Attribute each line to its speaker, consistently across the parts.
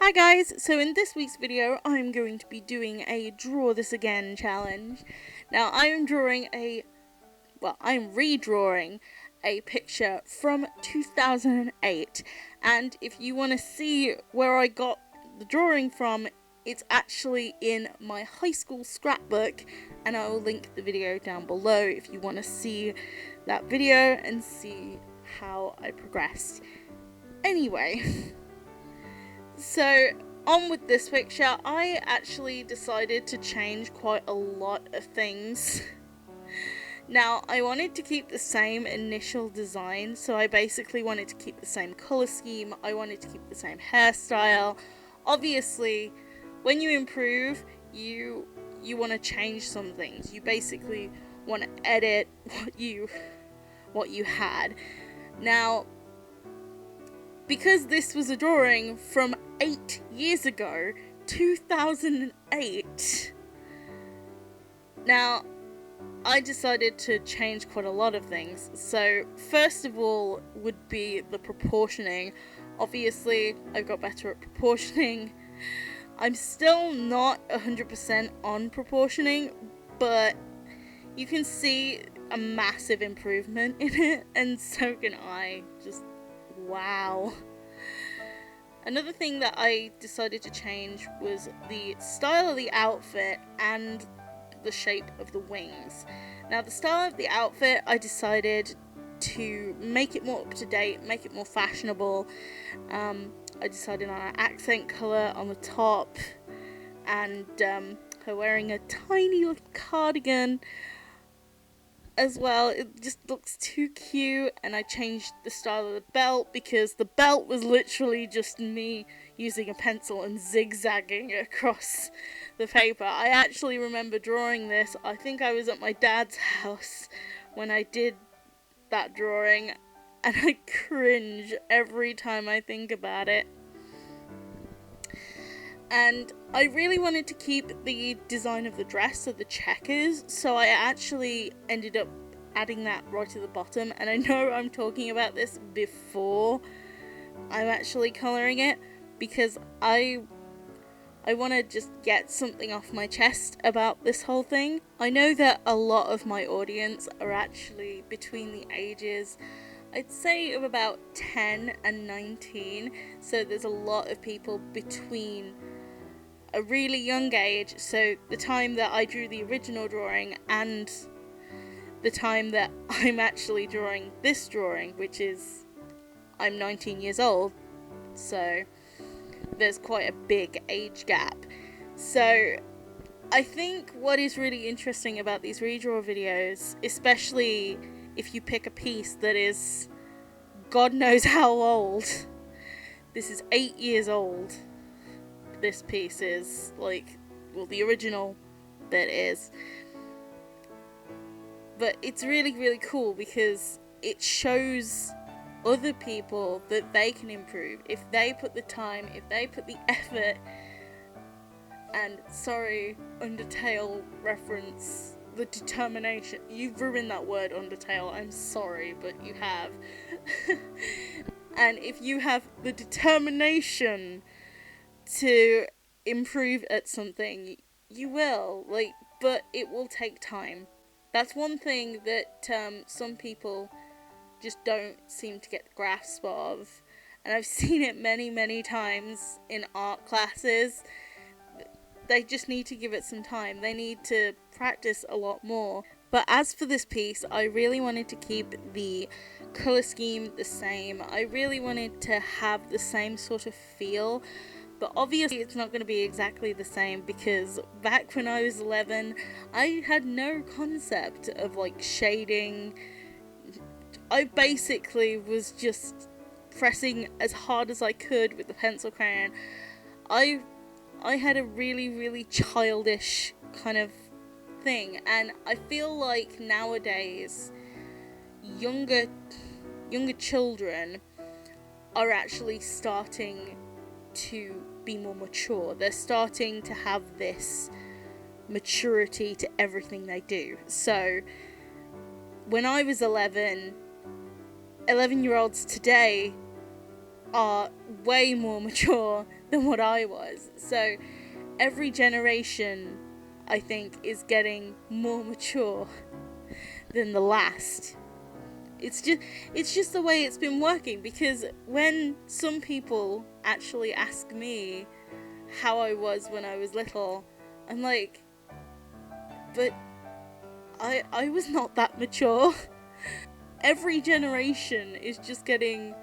Speaker 1: Hi guys, so in this week's video I'm going to be doing a draw this again challenge. Now I'm redrawing a picture from 2008, and if you want to see where I got the drawing from, it's actually in my high school scrapbook, and I will link the video down below if you want to see that video and see how I progressed. Anyway, so on with this picture, I actually decided to change quite a lot of things. Now, I wanted to keep the same initial design, so I basically wanted to keep the same colour scheme, I wanted to keep the same hairstyle. Obviously, when you improve, you want to change some things. You basically want to edit what you had. Now, because this was a drawing from 8 years ago, 2008, now I decided to change quite a lot of things. So first of all would be the proportioning. Obviously I've got better at proportioning. I'm still not 100% on proportioning, but you can see a massive improvement in it, and so can I. Just wow. Another thing that I decided to change was the style of the outfit and the shape of the wings. Now, the style of the outfit, I decided to make it more up to date, make it more fashionable. I decided on an accent colour on the top, and her wearing a tiny little cardigan as well. It just looks too cute. And I changed the style of the belt because the belt was literally just me using a pencil and zigzagging across the paper. I actually remember drawing this. I think I was at my dad's house when I did that drawing, and I cringe every time I think about it. And I really wanted to keep the design of the dress, so the checkers, so I actually ended up adding that right to the bottom. And I know I'm talking about this before I'm actually colouring it, because I want to just get something off my chest about this whole thing. I know that a lot of my audience are actually between the ages, I'd say, of about 10 and 19, so there's a lot of people between a really young age, so the time that I drew the original drawing and the time that I'm actually drawing this drawing, which is, I'm 19 years old, so there's quite a big age gap. So I think what is really interesting about these redraw videos, especially if you pick a piece that is God knows how old, this is 8 years old. This piece is, like, well, the original bit is, but it's really, really cool because it shows other people that they can improve if they put the time, if they put the effort. And sorry, Undertale reference, the determination. You've ruined that word, Undertale. I'm sorry, but you have. And if you have the determination to improve at something, you will, but it will take time. That's one thing that some people just don't seem to get the grasp of, and I've seen it many times in art classes. They just need to give it some time. They need to practice a lot more. But as for this piece, I really wanted to keep the colour scheme the same. I really wanted to have the same sort of feel. But obviously it's not going to be exactly the same, because back when I was 11, I had no concept of shading. I basically was just pressing as hard as I could with the pencil crayon. I had a really childish kind of thing, and I feel like nowadays younger children are actually starting to be more mature. They're starting to have this maturity to everything they do. So when I was 11-year-olds today are way more mature than what I was. So every generation, I think, is getting more mature than the last. It's just the way it's been working, because when some people actually ask me how I was when I was little, I'm like, but I was not that mature. Every generation is just getting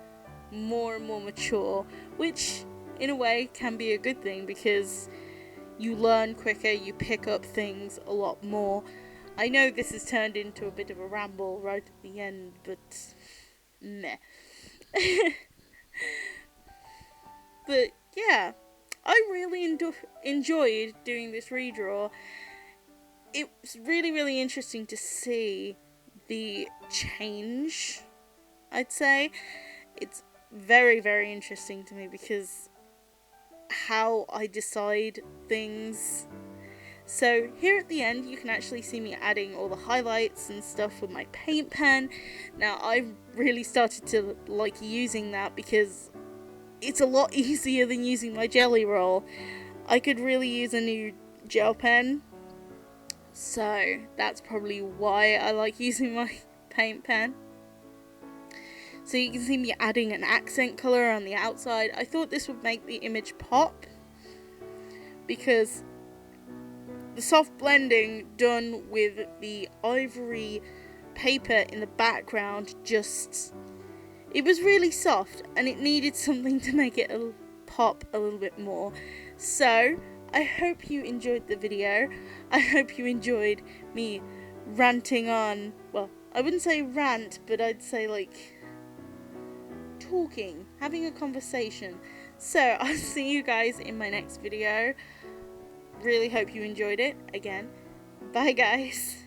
Speaker 1: more and more mature, which in a way can be a good thing, because you learn quicker, you pick up things a lot more. I know this has turned into a bit of a ramble right at the end, but meh. But yeah, I really enjoyed doing this redraw. It was really, really interesting to see the change, I'd say. It's very, very interesting to me, because how I decide things. So here at the end, you can actually see me adding all the highlights and stuff with my paint pen. Now, I've really started to like using that, because it's a lot easier than using my jelly roll. I could really use a new gel pen, so that's probably why I like using my paint pen. So you can see me adding an accent colour on the outside. I thought this would make the image pop, because the soft blending done with the ivory paper in the background, it was really soft, and it needed something to make it pop a little bit more. So I hope you enjoyed the video. I hope you enjoyed me ranting on, well, I wouldn't say rant, but I'd say like talking, having a conversation. So I'll see you guys in my next video. Really hope you enjoyed it. Again, bye guys.